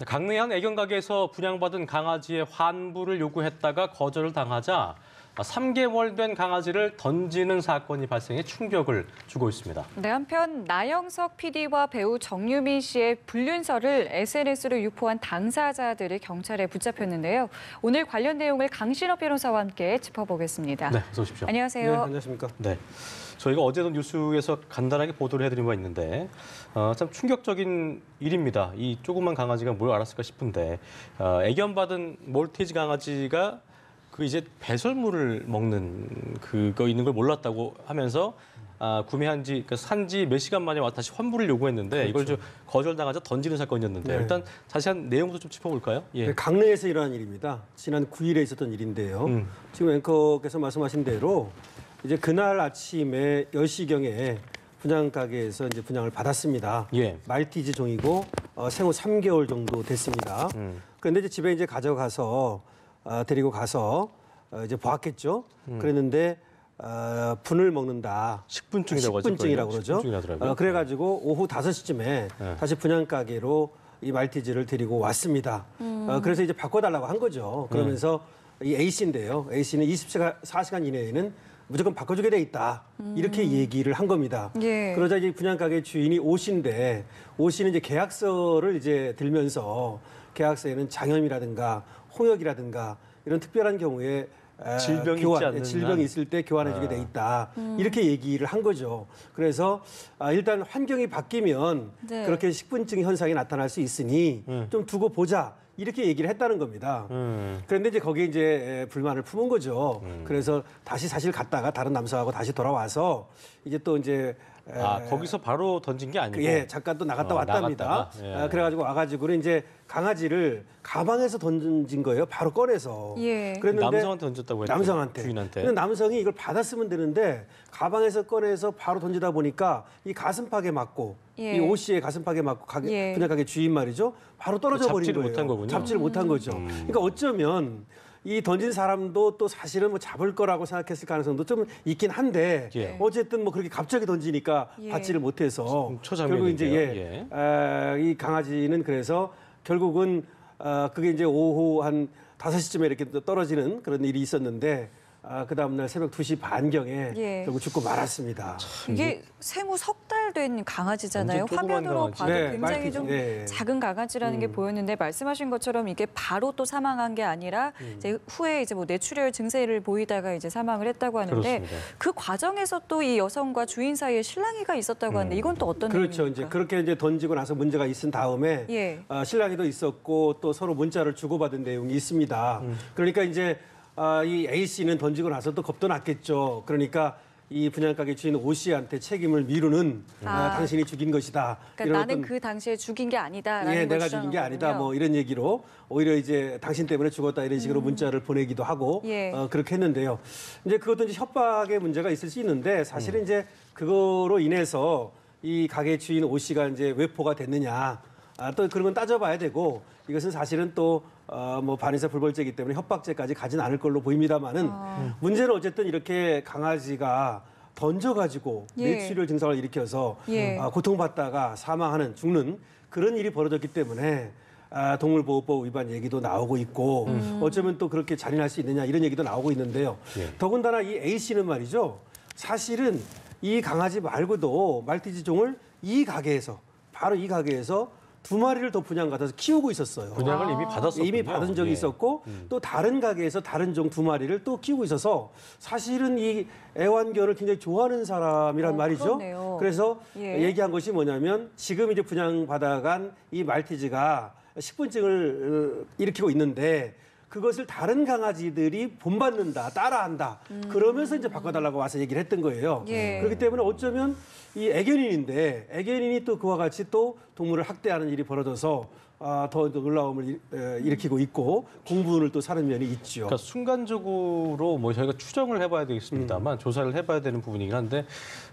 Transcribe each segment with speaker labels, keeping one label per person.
Speaker 1: 강릉의 한 애견 가게에서 분양받은 강아지의 환불을 요구했다가 거절을 당하자 3개월 된 강아지를 던지는 사건이 발생해 충격을 주고 있습니다.
Speaker 2: 네, 한편 나영석 PD와 배우 정유민 씨의 불륜설을 SNS로 유포한 당사자들이 경찰에 붙잡혔는데요. 오늘 관련 내용을 강신업 변호사와 함께 짚어보겠습니다.
Speaker 1: 네, 어서 오십시오.
Speaker 2: 안녕하세요.
Speaker 3: 네, 안녕하십니까.
Speaker 1: 네, 저희가 어제도 뉴스에서 간단하게 보도를 해드린 바 있는데 참 충격적인 일입니다. 이 조그만 강아지가 뭘 알았을까 싶은데 애견받은 몰티즈 강아지가 그 이제 배설물을 먹는 그거 있는 걸 몰랐다고 하면서 구매한 지, 그러니까 산지 몇 시간 만에 와서 다시 환불을 요구했는데
Speaker 3: 그렇죠.
Speaker 1: 이걸 좀 거절당하자 던지는 사건이었는데
Speaker 3: 네.
Speaker 1: 일단 자세한 내용도 좀 짚어볼까요? 예.
Speaker 3: 네, 강릉에서 일어난 일입니다. 지난 9일에 있었던 일인데요. 지금 앵커께서 말씀하신 대로 이제 그날 아침에 10시경에 분양 가게에서 이제 분양을 받았습니다.
Speaker 1: 예.
Speaker 3: 말티즈 종이고 생후 3개월 정도 됐습니다. 그런데 이제 집에 이제 가져가서 데리고 가서 이제 보았겠죠. 그랬는데 분을 먹는다.
Speaker 1: 식분증이라고 하죠.
Speaker 3: 식분증이라고 그러죠.
Speaker 1: 식분증이라더라고요.
Speaker 3: 그래가지고 오후 5시쯤에
Speaker 1: 네.
Speaker 3: 다시 분양 가게로 이 말티즈를 데리고 왔습니다. 그래서 이제 바꿔달라고 한 거죠. 그러면서 이 A 씨인데요. A 씨는 24시간 이내에는 무조건 바꿔주게 돼 있다. 이렇게 얘기를 한 겁니다.
Speaker 2: 예.
Speaker 3: 그러자 이제 분양 가게 주인이 O 씨인데 O 씨는 이제 계약서를 이제 들면서 계약서에는 장염이라든가 홍역이라든가 이런 특별한 경우에
Speaker 1: 질병이 있지 않는
Speaker 3: 질병이 있을 때 교환해주게 돼 있다. 이렇게 얘기를 한 거죠. 그래서 일단 환경이 바뀌면
Speaker 2: 네.
Speaker 3: 그렇게 식분증 현상이 나타날 수 있으니 좀 두고 보자. 이렇게 얘기를 했다는 겁니다. 그런데 이제 거기에 이제 불만을 품은 거죠. 그래서 다시 사실 갔다가 다른 남성하고 다시 돌아와서 이제 또 이제
Speaker 1: 거기서 바로 던진 게 아니고
Speaker 3: 예, 잠깐 또 나갔다 왔답니다.
Speaker 1: 나갔다가, 예.
Speaker 3: 그래가지고 와가지고는 이제 강아지를 가방에서 던진 거예요. 바로 꺼내서.
Speaker 2: 예.
Speaker 3: 그랬는데
Speaker 1: 남성한테 던졌다고 했죠.
Speaker 3: 남성한테.
Speaker 1: 주인한테.
Speaker 3: 근데 남성이 이걸 받았으면 되는데 가방에서 꺼내서 바로 던지다 보니까 이 가슴팍에 맞고
Speaker 2: 예.
Speaker 3: 이 O 씨의 가슴팍에 맞고
Speaker 2: 예.
Speaker 3: 분양 가게 주인 말이죠. 바로 떨어져 버린
Speaker 1: 잡지를
Speaker 3: 거예요.
Speaker 1: 못한 거군요.
Speaker 3: 잡지를 못한 거죠. 그러니까 어쩌면 이 던진 사람도 또 사실은 뭐 잡을 거라고 생각했을 가능성도 좀 있긴 한데
Speaker 1: 예.
Speaker 3: 어쨌든 뭐 그렇게 갑자기 던지니까
Speaker 2: 예.
Speaker 3: 받지를 못해서
Speaker 1: 초장면인데요.
Speaker 3: 결국 이제 이 강아지는 그래서 결국은 그게 이제 오후 한 5시쯤에 이렇게 또 떨어지는 그런 일이 있었는데 그 다음날 새벽 2시 반경에
Speaker 2: 예.
Speaker 3: 결국 죽고 말았습니다.
Speaker 2: 이게 생후 석 달 된 강아지잖아요.
Speaker 1: 완전 조그만
Speaker 2: 화면으로
Speaker 1: 강아지.
Speaker 2: 봐도
Speaker 3: 네,
Speaker 2: 굉장히
Speaker 3: 말티즈.
Speaker 2: 좀
Speaker 3: 네.
Speaker 2: 작은 강아지라는 게 보였는데 말씀하신 것처럼 이게 바로 또 사망한 게 아니라 이제 후에 이제 뭐 뇌출혈 증세를 보이다가 이제 사망을 했다고 하는데
Speaker 1: 그렇습니다.
Speaker 2: 그 과정에서 또 이 여성과 주인 사이에 실랑이가 있었다고 하는데 이건 또 어떤
Speaker 3: 그렇죠.
Speaker 2: 내용입니까?
Speaker 3: 이제 그렇게 이제 던지고 나서 문제가 있은 다음에
Speaker 2: 예.
Speaker 3: 신랑이도 있었고 또 서로 문자를 주고받은 내용이 있습니다. 그러니까 이제 이 A 씨는 던지고 나서 또 겁도 났겠죠. 그러니까 이 분양가게 주인 O 씨한테 책임을 미루는 당신이 죽인 것이다.
Speaker 2: 그러니까
Speaker 3: 이런
Speaker 2: 나는
Speaker 3: 어떤
Speaker 2: 그 당시에 죽인 게 아니다라는
Speaker 3: 예,
Speaker 2: 걸
Speaker 3: 내가 죽인 게
Speaker 2: 주장한
Speaker 3: 아니다.
Speaker 2: 거군요.
Speaker 3: 뭐 이런 얘기로 오히려 이제 당신 때문에 죽었다 이런 식으로 문자를 보내기도 하고
Speaker 2: 예.
Speaker 3: 그렇게 했는데요. 이제 그것도 이제 협박의 문제가 있을 수 있는데 사실은 이제 그거로 인해서 이 가게 주인 O 씨가 이제 외포가 됐느냐 또 그런 건 따져봐야 되고 이것은 사실은 또 뭐 반의사 불벌죄이기 때문에 협박죄까지 가진 않을 걸로 보입니다만은 문제는 어쨌든 이렇게 강아지가 던져가지고
Speaker 2: 예.
Speaker 3: 뇌출혈 증상을 일으켜서
Speaker 2: 예.
Speaker 3: 고통받다가 사망하는 죽는 그런 일이 벌어졌기 때문에 동물보호법 위반 얘기도 나오고 있고 어쩌면 또 그렇게 잔인할 수 있느냐 이런 얘기도 나오고 있는데요.
Speaker 1: 예.
Speaker 3: 더군다나 이 A 씨는 말이죠. 사실은 이 강아지 말고도 말티즈 종을 이 가게에서 바로 이 가게에서 2마리를 더 분양 받아서 키우고 있었어요.
Speaker 1: 분양을 이미 받았었군요.
Speaker 3: 이미 받은 적이
Speaker 1: 예.
Speaker 3: 있었고 또 다른 가게에서 다른 종 2마리를 또 키우고 있어서 사실은 이 애완견을 굉장히 좋아하는 사람이란 말이죠.
Speaker 2: 그렇네요.
Speaker 3: 그래서
Speaker 2: 예.
Speaker 3: 얘기한 것이 뭐냐면 지금 이제 분양받아간 이 말티즈가 식분증을 일으키고 있는데 그것을 다른 강아지들이 본받는다, 따라한다. 그러면서 이제 바꿔달라고 와서 얘기를 했던 거예요.
Speaker 2: 예.
Speaker 3: 그렇기 때문에 어쩌면 이 애견인인데 애견인이 또 그와 같이 또 동물을 학대하는 일이 벌어져서 더 놀라움을 일으키고 있고 공분을 또 사는 면이 있죠.
Speaker 1: 그러니까 순간적으로 뭐 저희가 추정을 해봐야 되겠습니다만 조사를 해봐야 되는 부분이긴 한데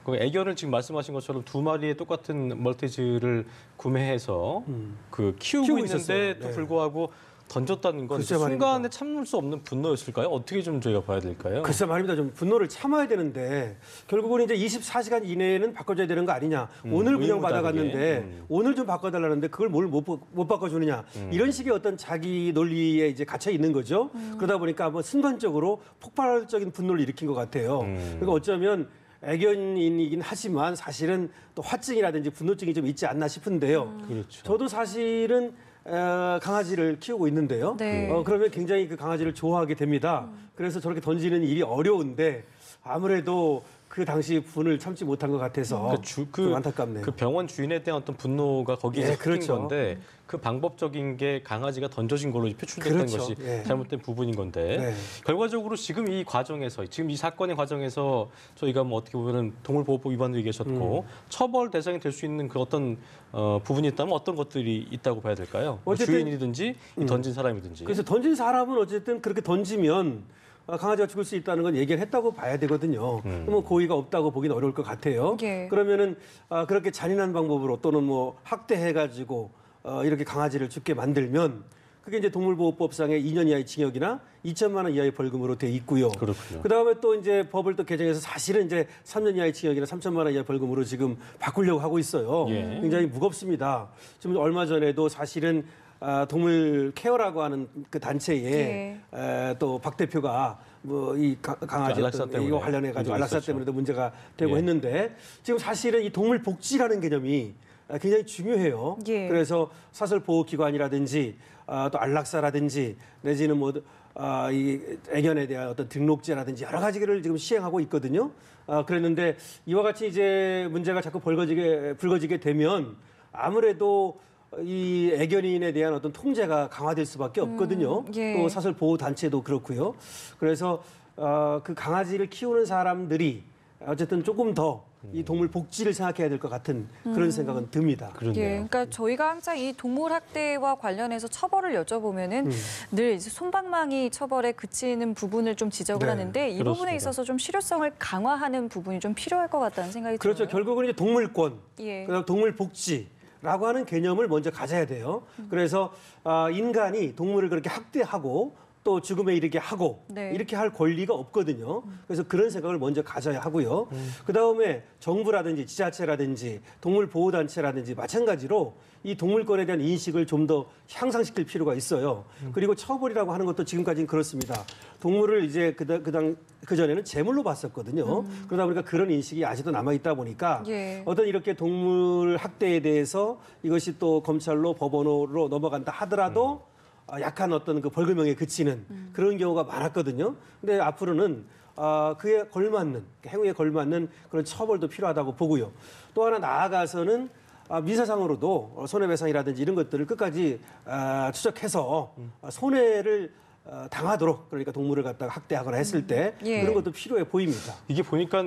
Speaker 1: 그 애견을 지금 말씀하신 것처럼 2마리의 똑같은 멀티즈를 구매해서 그 키우고 있는데
Speaker 3: 있었어요.
Speaker 1: 또
Speaker 3: 네.
Speaker 1: 불구하고 던졌다는 건
Speaker 3: 글쎄 말입니다.
Speaker 1: 순간에 참을 수 없는 분노였을까요? 어떻게 좀 저희가 봐야 될까요?
Speaker 3: 글쎄 말입니다. 좀 분노를 참아야 되는데 결국은 이제 24시간 이내에는 바꿔줘야 되는 거 아니냐. 오늘 분양 받아갔는데 오늘 좀 바꿔달라는데 그걸 뭘 못 바꿔주느냐. 이런 식의 어떤 자기 논리에 이제 갇혀 있는 거죠. 그러다 보니까 뭐 순간적으로 폭발적인 분노를 일으킨 것 같아요. 그러니까 어쩌면 애견인이긴 하지만 사실은 또 화증이라든지 분노증이 좀 있지 않나 싶은데요.
Speaker 1: 그렇죠.
Speaker 3: 저도 사실은 강아지를 키우고 있는데요.
Speaker 2: 네.
Speaker 3: 그러면 굉장히 그 강아지를 좋아하게 됩니다. 그래서 저렇게 던지는 일이 어려운데 아무래도 그 당시 분을 참지 못한 것 같아서 좀 안타깝네요.
Speaker 1: 그 병원 주인에 대한 어떤 분노가 거기에 섞인
Speaker 3: 그렇죠.
Speaker 1: 건데 그 방법적인 게 강아지가 던져진 걸로 표출됐던
Speaker 3: 그렇죠.
Speaker 1: 것이
Speaker 3: 예.
Speaker 1: 잘못된 부분인 건데
Speaker 3: 네.
Speaker 1: 결과적으로 지금 이 과정에서 지금 이 사건의 과정에서 저희가 뭐 어떻게 보면은 동물보호법 위반도 얘기하셨고 처벌 대상이 될 수 있는 그 어떤 부분이 있다면 어떤 것들이 있다고 봐야 될까요? 뭐
Speaker 3: 어쨌든
Speaker 1: 주인이든지 이 던진 사람이든지.
Speaker 3: 그래서 던진 사람은 어쨌든 그렇게 던지면 강아지가 죽을 수 있다는 건 얘기를 했다고 봐야 되거든요. 뭐 고의가 없다고 보기는 어려울 것 같아요.
Speaker 2: 예.
Speaker 3: 그러면은 그렇게 잔인한 방법으로 또는 뭐 학대해가지고 이렇게 강아지를 죽게 만들면 그게 이제 동물보호법상의 2년 이하의 징역이나 2천만 원 이하의 벌금으로 돼 있고요.
Speaker 1: 그렇군요.
Speaker 3: 그다음에 또 이제 법을 또 개정해서 사실은 이제 3년 이하의 징역이나 3천만 원 이하의 벌금으로 지금 바꾸려고 하고 있어요.
Speaker 1: 예.
Speaker 3: 굉장히 무겁습니다. 지금 얼마 전에도 사실은 동물 케어라고 하는 그 단체에 또 박 대표가 뭐 이 강아지
Speaker 1: 안락사 때문에
Speaker 3: 이거 관련해 가지고 안락사
Speaker 1: 있었죠.
Speaker 3: 때문에도 문제가 되고
Speaker 1: 예.
Speaker 3: 했는데 지금 사실은 이 동물 복지라는 개념이 굉장히 중요해요.
Speaker 2: 예.
Speaker 3: 그래서 사설 보호 기관이라든지 또 안락사라든지 내지는 뭐 이 애견에 대한 어떤 등록제라든지 여러 가지를 지금 시행하고 있거든요. 그랬는데 이와 같이 이제 문제가 자꾸 불거지게 되면 아무래도 이 애견인에 대한 어떤 통제가 강화될 수밖에 없거든요.
Speaker 2: 예.
Speaker 3: 또 사설 보호 단체도 그렇고요. 그래서 그 강아지를 키우는 사람들이 어쨌든 조금 더 이 동물 복지를 생각해야 될 것 같은 그런 생각은 듭니다.
Speaker 1: 그렇네요.
Speaker 2: 예, 그러니까 저희가 항상 이 동물 학대와 관련해서 처벌을 여쭤보면은 늘 이제 솜방망이 처벌에 그치는 부분을 좀 지적을
Speaker 3: 네,
Speaker 2: 하는데 이
Speaker 1: 그렇습니다.
Speaker 2: 부분에 있어서 좀 실효성을 강화하는 부분이 좀 필요할 것 같다는 생각이
Speaker 3: 그렇죠.
Speaker 2: 들어요.
Speaker 3: 결국은 이제 동물권,
Speaker 2: 예.
Speaker 3: 그다음 동물 복지라고 하는 개념을 먼저 가져야 돼요. 그래서 인간이 동물을 그렇게 학대하고 또 죽음에 이르게 하고
Speaker 2: 네.
Speaker 3: 이렇게 할 권리가 없거든요. 그래서 그런 생각을 먼저 가져야 하고요. 그다음에 정부라든지 지자체라든지 동물보호단체라든지 마찬가지로 이 동물권에 대한 인식을 좀 더 향상시킬 필요가 있어요. 그리고 처벌이라고 하는 것도 지금까지는 그렇습니다. 동물을 이제 그전에는 제물로 봤었거든요. 그러다 보니까 그런 인식이 아직도 남아있다 보니까
Speaker 2: 예.
Speaker 3: 어떤 이렇게 동물 학대에 대해서 이것이 또 검찰로 법원으로 넘어간다 하더라도 약한 어떤 그 벌금형에 그치는 그런 경우가 많았거든요. 근데 앞으로는 그에 걸맞는 행위에 걸맞는 그런 처벌도 필요하다고 보고요. 또 하나 나아가서는 민사상으로도 손해배상이라든지 이런 것들을 끝까지 추적해서 손해를 당하도록 그러니까 동물을 갖다가 학대하거나 했을 때
Speaker 2: 예.
Speaker 3: 그런 것도 필요해 보입니다.
Speaker 1: 이게 보니까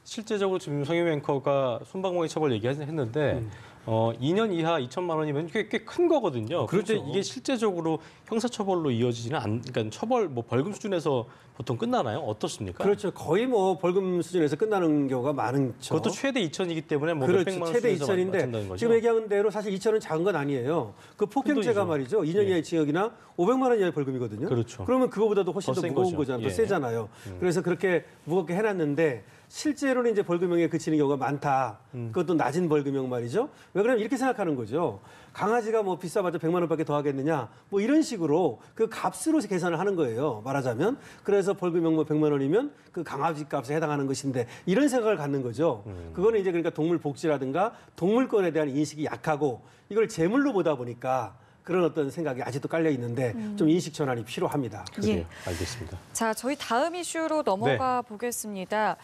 Speaker 1: 실제적으로 지금 성임 앵커가 손방망이 처벌 얘기했는데 2년 이하 2천만 원이면 꽤 큰 거거든요. 그런데
Speaker 3: 그렇죠.
Speaker 1: 이게 실제적으로 형사처벌로 이어지지는 그러니까 처벌 뭐 벌금 수준에서 보통 끝나나요? 어떻습니까?
Speaker 3: 그렇죠. 거의 뭐 벌금 수준에서 끝나는 경우가 많죠.
Speaker 1: 그것도 최대 2천이기 때문에 뭐
Speaker 3: 그렇죠.
Speaker 1: 몇백만 원
Speaker 3: 최대
Speaker 1: 수준에서
Speaker 3: 2천인데
Speaker 1: 맞춘다는 거죠.
Speaker 3: 지금 얘기한 대로 사실 2천은 작은 건 아니에요. 그 폭행죄가
Speaker 1: 큰돈이죠.
Speaker 3: 말이죠. 2년 이하의 징역이나 500만 원 이하의 벌금이거든요.
Speaker 1: 그렇죠.
Speaker 3: 그러면 그거보다도 훨씬
Speaker 1: 더
Speaker 3: 더
Speaker 1: 센
Speaker 3: 무거운
Speaker 1: 거죠.
Speaker 3: 거잖아요.
Speaker 1: 예.
Speaker 3: 더 세잖아요. 그래서 그렇게 무겁게 해놨는데 실제로는 이제 벌금형에 그치는 경우가 많다. 그것도 낮은 벌금형 말이죠. 왜 그러냐면 이렇게 생각하는 거죠. 강아지가 뭐 비싸봤자 100만 원밖에 더 하겠느냐. 뭐 이런 식으로 그 값으로 계산을 하는 거예요. 말하자면. 그래서 벌금형 뭐 100만 원이면 그 강아지 값에 해당하는 것인데 이런 생각을 갖는 거죠. 그거는 이제 그러니까 동물 복지라든가 동물권에 대한 인식이 약하고 이걸 재물로 보다 보니까 그런 어떤 생각이 아직도 깔려 있는데 좀 인식 전환이 필요합니다.
Speaker 1: 그래요.
Speaker 2: 예.
Speaker 1: 알겠습니다.
Speaker 2: 자, 저희 다음 이슈로 넘어가 보겠습니다.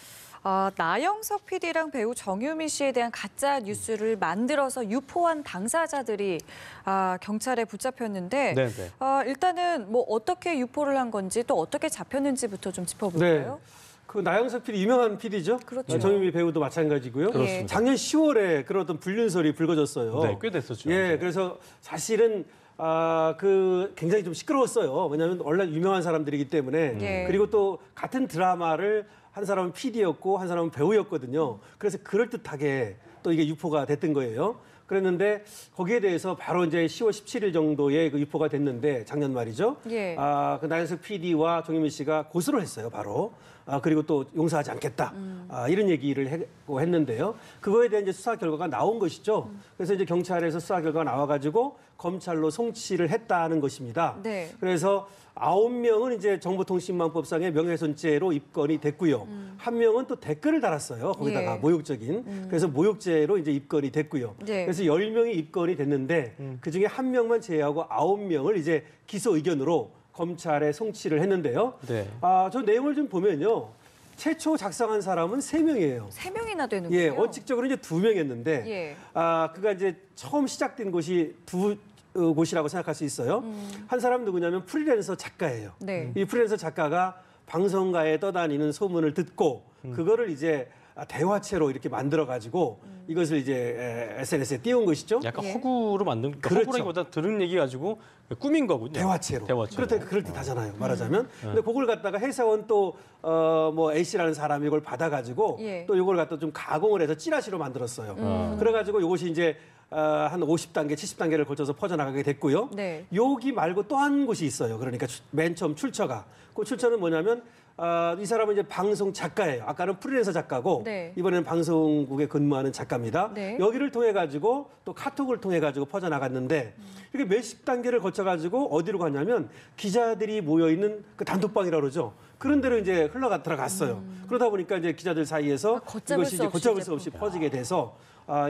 Speaker 2: 나영석 PD랑 배우 정유미 씨에 대한 가짜 뉴스를 만들어서 유포한 당사자들이 경찰에 붙잡혔는데
Speaker 1: 네.
Speaker 2: 일단은 뭐 어떻게 유포를 한 건지 또 어떻게 잡혔는지부터 좀 짚어볼까요?
Speaker 3: 그 나영석 PD 유명한 PD죠.
Speaker 2: 그렇죠.
Speaker 3: 정유미 배우도 마찬가지고요.
Speaker 2: 그렇습니다.
Speaker 3: 작년 10월에 그런 어떤 불륜설이 불거졌어요.
Speaker 1: 네, 꽤 됐었죠.
Speaker 3: 예, 그래서 사실은 그 굉장히 좀 시끄러웠어요. 왜냐하면 원래 유명한 사람들이기 때문에
Speaker 2: 예.
Speaker 3: 그리고 또 같은 드라마를 한 사람은 PD였고 한 사람은 배우였거든요. 그래서 그럴듯하게 또 이게 유포가 됐던 거예요. 그랬는데 거기에 대해서 바로 이제 10월 17일 정도에 그 유포가 됐는데 작년 말이죠.
Speaker 2: 예.
Speaker 3: 그 나연석 PD와 정유민 씨가 고소를 했어요, 바로. 그리고 또 용서하지 않겠다. 이런 얘기를 했는데요. 그거에 대한 이제 수사 결과가 나온 것이죠. 그래서 이제 경찰에서 수사 결과가 나와가지고 검찰로 송치를 했다는 것입니다.
Speaker 2: 네.
Speaker 3: 그래서 9명은 이제 정보통신망법상의 명예훼손죄로 입건이 됐고요. 한 명은 또 댓글을 달았어요. 거기다가
Speaker 2: 예.
Speaker 3: 모욕적인. 그래서 모욕죄로 이제 입건이 됐고요.
Speaker 2: 네.
Speaker 3: 그래서 10명이 입건이 됐는데 그중에 한 명만 제외하고 9명을 이제 기소 의견으로 검찰에 송치를 했는데요.
Speaker 1: 네.
Speaker 3: 저 내용을 좀 보면요. 최초 작성한 사람은 3명이에요.
Speaker 2: 3명이나 되는군요.
Speaker 3: 예, 원칙적으로 이제 2명이었는데,
Speaker 2: 예.
Speaker 3: 그가 이제 처음 시작된 곳이 두 곳이라고 생각할 수 있어요. 한 사람 누구냐면 프리랜서 작가예요.
Speaker 2: 네.
Speaker 3: 이 프리랜서 작가가 방송가에 떠다니는 소문을 듣고 그거를 이제 대화체로 이렇게 만들어 가지고 이것을 이제 SNS에 띄운 것이죠.
Speaker 1: 약간
Speaker 2: 예.
Speaker 1: 허구로 만든
Speaker 3: 그렇죠.
Speaker 1: 허구라기보다 들은 얘기 가지고 꾸민 거군요.
Speaker 3: 대화체로.
Speaker 1: 대화체로.
Speaker 3: 그럴 듯 하잖아요. 말하자면. 근데 그걸 갖다가 해석은 또, 뭐, A씨라는 사람이 이걸 받아가지고
Speaker 2: 예.
Speaker 3: 또 이걸 갖다 좀 가공을 해서 찌라시로 만들었어요. 그래가지고 이것이 이제 한 50단계, 70단계를 거쳐서 퍼져나가게 됐고요.
Speaker 2: 네.
Speaker 3: 여기 말고 또 한 곳이 있어요. 그러니까 맨 처음 출처가. 그 출처는 뭐냐면 이 사람은 이제 방송 작가예요. 아까는 프리랜서 작가고
Speaker 2: 네.
Speaker 3: 이번에는 방송국에 근무하는 작가입니다.
Speaker 2: 네.
Speaker 3: 여기를 통해 가지고 또 카톡을 통해 가지고 퍼져 나갔는데 이렇게 몇십 단계를 거쳐 가지고 어디로 갔냐면 기자들이 모여 있는 그 단톡방이라고 그러죠. 그런 데로 이제 들어갔어요. 그러다 보니까 이제 기자들 사이에서
Speaker 2: 걷잡을
Speaker 3: 이것이
Speaker 2: 수
Speaker 3: 이제
Speaker 2: 없이
Speaker 3: 걷잡을
Speaker 2: 이제
Speaker 3: 수 없이 퍼지게 돼서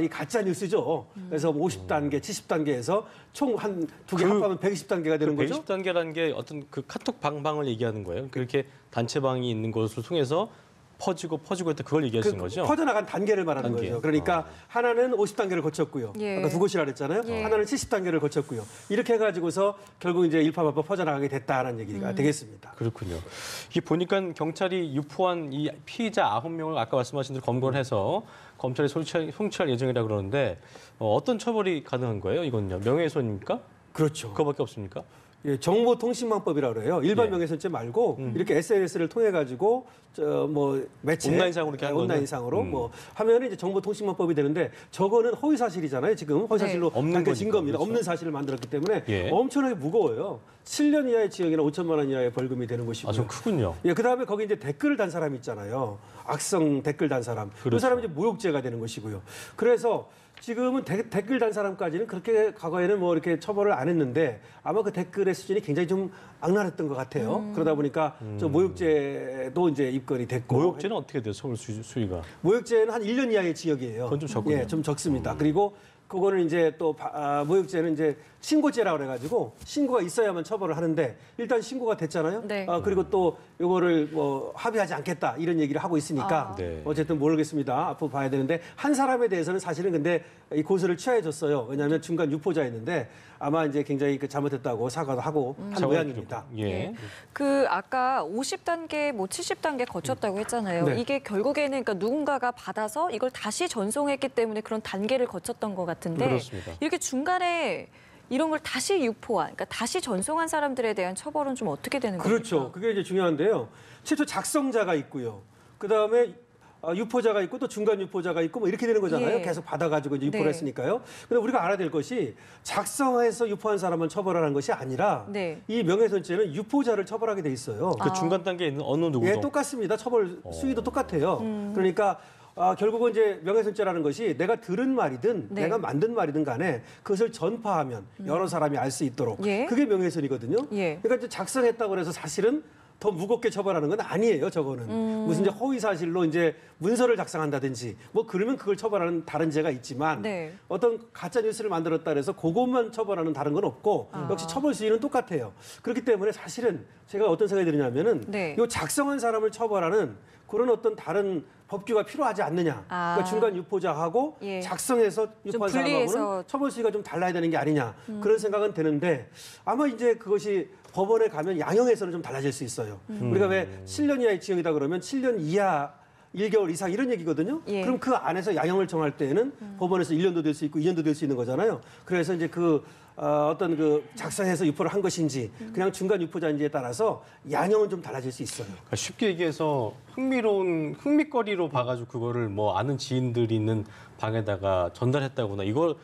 Speaker 3: 이 가짜 뉴스죠. 그래서 50단계, 70단계에서 총 한 두 개 합하면 120단계가 되는 거죠.
Speaker 1: 120단계라는 게 어떤 그 카톡 방방을 얘기하는 거예요. 그렇게 단체방이 있는 것을 통해서 퍼지고 했다 그걸 얘기하시는 거죠?
Speaker 3: 퍼져나간 단계를 말하는
Speaker 1: 단계.
Speaker 3: 거죠. 그러니까 하나는 50단계를 거쳤고요.
Speaker 2: 예.
Speaker 3: 아까 두 곳이라 그랬잖아요.
Speaker 2: 예.
Speaker 3: 하나는 70단계를 거쳤고요. 이렇게 해가지고서 결국 이제 일파만파 퍼져나가게 됐다는 얘기가 되겠습니다.
Speaker 1: 그렇군요. 이게 보니까 경찰이 유포한 이 피의자 9명을 아까 말씀하신 대로 검거를 해서 검찰에 송치할 예정이라고 그러는데 어떤 처벌이 가능한 거예요? 이건요? 명예훼손입니까?
Speaker 3: 그렇죠.
Speaker 1: 그거밖에 없습니까?
Speaker 3: 예, 정보통신망법이라고 그래요. 일반
Speaker 1: 예.
Speaker 3: 명예훼손죄 말고 이렇게 SNS를 통해 가지고 뭐 매체
Speaker 1: 온라인상으로 이렇게 한 거는?
Speaker 3: 온라인상으로 뭐 하면은 이제 정보통신망법이 되는데 저거는 허위 사실이잖아요. 지금 허위 사실로
Speaker 1: 없는
Speaker 3: 단계
Speaker 1: 거니까,
Speaker 3: 증거입니다.
Speaker 1: 그렇죠.
Speaker 3: 없는 사실을 만들었기 때문에
Speaker 1: 예.
Speaker 3: 엄청나게 무거워요. 7년 이하의 징역이나 5천만 원 이하의 벌금이 되는 것이고요.
Speaker 1: 좀 크군요.
Speaker 3: 예, 그다음에 거기 이제 댓글을 단 사람 있잖아요. 악성 댓글 단 사람. 그
Speaker 1: 그렇죠.
Speaker 3: 사람이 이제 모욕죄가 되는 것이고요. 그래서 지금은 댓글 단 사람까지는 그렇게 과거에는 뭐 이렇게 처벌을 안 했는데 아마 그 댓글의 수준이 굉장히 좀 악랄했던 것 같아요. 그러다 보니까 저 모욕죄도 이제 입건이 됐고.
Speaker 1: 모욕죄는 어떻게 돼요? 처벌 수위가?
Speaker 3: 모욕죄는 한 1년 이하의 징역이에요.
Speaker 1: 그건 좀 적군요.
Speaker 3: 예, 좀 적습니다. 그리고 그거는 이제 또 모욕죄는 이제 신고죄라고 그래가지고 신고가 있어야만 처벌을 하는데 일단 신고가 됐잖아요.
Speaker 2: 네.
Speaker 3: 그리고 또 이거를 뭐 합의하지 않겠다 이런 얘기를 하고 있으니까
Speaker 1: 네.
Speaker 3: 어쨌든 모르겠습니다. 앞으로 봐야 되는데 한 사람에 대해서는 사실은 근데 이 고소를 취하해줬어요. 왜냐하면 중간 유포자였는데 아마 이제 굉장히 잘못했다고 사과도 하고 한 모양입니다.
Speaker 1: 예.
Speaker 2: 그 아까 50단계, 뭐 70단계 거쳤다고 했잖아요.
Speaker 3: 네.
Speaker 2: 이게 결국에는 그러니까 누군가가 받아서 이걸 다시 전송했기 때문에 그런 단계를 거쳤던 것 같은데
Speaker 1: 그렇습니다.
Speaker 2: 이렇게 중간에 이런 걸 다시 유포한, 그러니까 다시 전송한 사람들에 대한 처벌은 좀 어떻게 되는 겁니까?
Speaker 3: 그렇죠. 그게 이제 중요한데요. 최초 작성자가 있고요. 그 다음에 유포자가 있고 또 중간 유포자가 있고 뭐 이렇게 되는 거잖아요.
Speaker 2: 예.
Speaker 3: 계속 받아가지고 이제 유포를
Speaker 2: 네.
Speaker 3: 했으니까요. 근데 우리가 알아야 될 것이 작성해서 유포한 사람은 처벌하는 것이 아니라
Speaker 2: 네.
Speaker 3: 이 명예훼손죄는 유포자를 처벌하게 돼 있어요.
Speaker 1: 그 중간 단계에 있는 어느 누구도
Speaker 3: 예, 똑같습니다. 처벌 수위도 똑같아요. 그러니까 결국은 이제 명예훼손죄라는 것이 내가 들은 말이든
Speaker 2: 네.
Speaker 3: 내가 만든 말이든 간에 그것을 전파하면 여러 사람이 알 수 있도록
Speaker 2: 예.
Speaker 3: 그게 명예훼손이거든요.
Speaker 2: 예.
Speaker 3: 그러니까 이제 작성했다고 해서 사실은 더 무겁게 처벌하는 건 아니에요. 저거는 무슨 이제 허위 사실로 이제 문서를 작성한다든지 뭐 그러면 그걸 처벌하는 다른 죄가 있지만
Speaker 2: 네.
Speaker 3: 어떤 가짜 뉴스를 만들었다 그래서 그것만 처벌하는 다른 건 없고 역시 처벌 수위는 똑같아요. 그렇기 때문에 사실은 제가 어떤 생각이 드냐면은
Speaker 2: 네.
Speaker 3: 이 작성한 사람을 처벌하는 그런 어떤 다른 법규가 필요하지 않느냐. 그러니까 중간 유포자하고
Speaker 2: 예.
Speaker 3: 작성해서 유포한
Speaker 2: 분리해서.
Speaker 3: 사람하고는 처벌 수위가 좀 달라야 되는 게 아니냐. 그런 생각은 드는데 아마 이제 그것이 법원에 가면 양형에서는 좀 달라질 수 있어요. 우리가 왜 7년 이하의 징역이다 그러면 7년 이하 1개월 이상 이런 얘기거든요.
Speaker 2: 예.
Speaker 3: 그럼 그 안에서 양형을 정할 때에는 법원에서 1년도 될 수 있고 2년도 될 수 있는 거잖아요. 그래서 이제 어떤 작성해서 유포를 한 것인지 그냥 중간 유포자인지에 따라서 양형은 좀 달라질 수 있어요.
Speaker 1: 그러니까 쉽게 얘기해서 흥미거리로 봐가지고 그거를 뭐 아는 지인들이 있는 방에다가 전달했다거나 이걸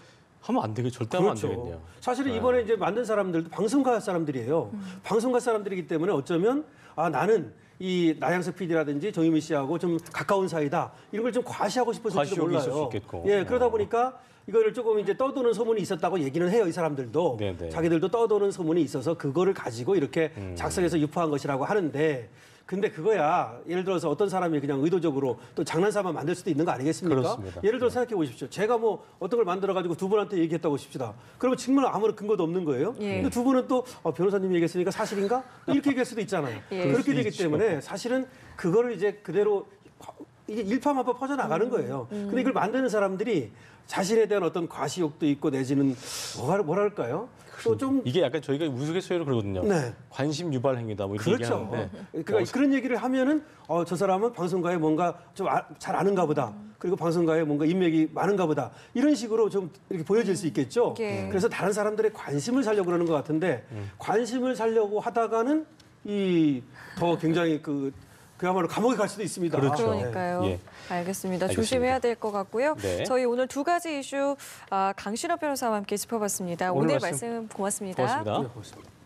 Speaker 1: 하면 안 되겠, 절대 하면 안
Speaker 3: 그렇죠.
Speaker 1: 되겠네요.
Speaker 3: 사실은 이번에 이제 만든 사람들도 방송가 사람들이에요. 방송가 사람들이기 때문에 어쩌면 나는 이 나양석 PD라든지 정유미 씨하고 좀 가까운 사이다. 이런 걸 좀 과시하고 싶어서도
Speaker 1: 과시욕이 있을 수
Speaker 3: 몰라요.
Speaker 1: 있겠고.
Speaker 3: 예, 그러다 보니까 이거를 조금 이제 떠도는 소문이 있었다고 얘기는 해요. 이 사람들도.
Speaker 1: 네네.
Speaker 3: 자기들도 떠도는 소문이 있어서 그거를 가지고 이렇게 작성해서 유포한 것이라고 하는데 근데 그거야 예를 들어서 어떤 사람이 그냥 의도적으로 또 장난삼아 만들 수도 있는 거 아니겠습니까?
Speaker 1: 그렇습니다.
Speaker 3: 예를 들어 생각해 보십시오. 제가 뭐 어떤 걸 만들어 가지고 두 분한테 얘기했다고 하십시다. 그러면 정말 아무런 근거도 없는 거예요.
Speaker 2: 예.
Speaker 3: 근데 두 분은 또 변호사님이 얘기했으니까 사실인가? 이렇게 얘기할 수도 있잖아요.
Speaker 2: 예.
Speaker 3: 그렇게
Speaker 1: 그럴
Speaker 3: 되기
Speaker 1: 수 있죠.
Speaker 3: 때문에 사실은 그거를 이제 그대로 이게 일파만파 퍼져나가는 거예요. 근데 이걸 만드는 사람들이 자신에 대한 어떤 과시욕도 있고 내지는 뭐랄까요? 또 좀
Speaker 1: 이게 약간 저희가 우스갯소리로 그러거든요.
Speaker 3: 네.
Speaker 1: 관심 유발 행위다 뭐 이렇게
Speaker 3: 그렇죠.
Speaker 1: 얘기하는데
Speaker 3: 그러니까 그런 얘기를 하면은 저 사람은 방송가에 뭔가 좀 잘 아는가 보다. 그리고 방송가에 뭔가 인맥이 많은가 보다. 이런 식으로 좀 이렇게 보여질 수 있겠죠.
Speaker 2: 예.
Speaker 3: 그래서 다른 사람들의 관심을 살려고 그러는 것 같은데 관심을 살려고 하다가는 이 더 굉장히 그야말로 감옥에 갈 수도 있습니다.
Speaker 1: 그렇죠.
Speaker 2: 그러니까요.
Speaker 1: 예.
Speaker 2: 알겠습니다.
Speaker 1: 알겠습니다.
Speaker 2: 조심해야 될 것 같고요.
Speaker 1: 네.
Speaker 2: 저희 오늘 두 가지 이슈 강신업 변호사와 함께 짚어봤습니다.
Speaker 1: 오늘
Speaker 2: 오늘
Speaker 1: 말씀
Speaker 2: 말씀 고맙습니다.
Speaker 1: 고맙습니다.
Speaker 3: 네, 고맙습니다.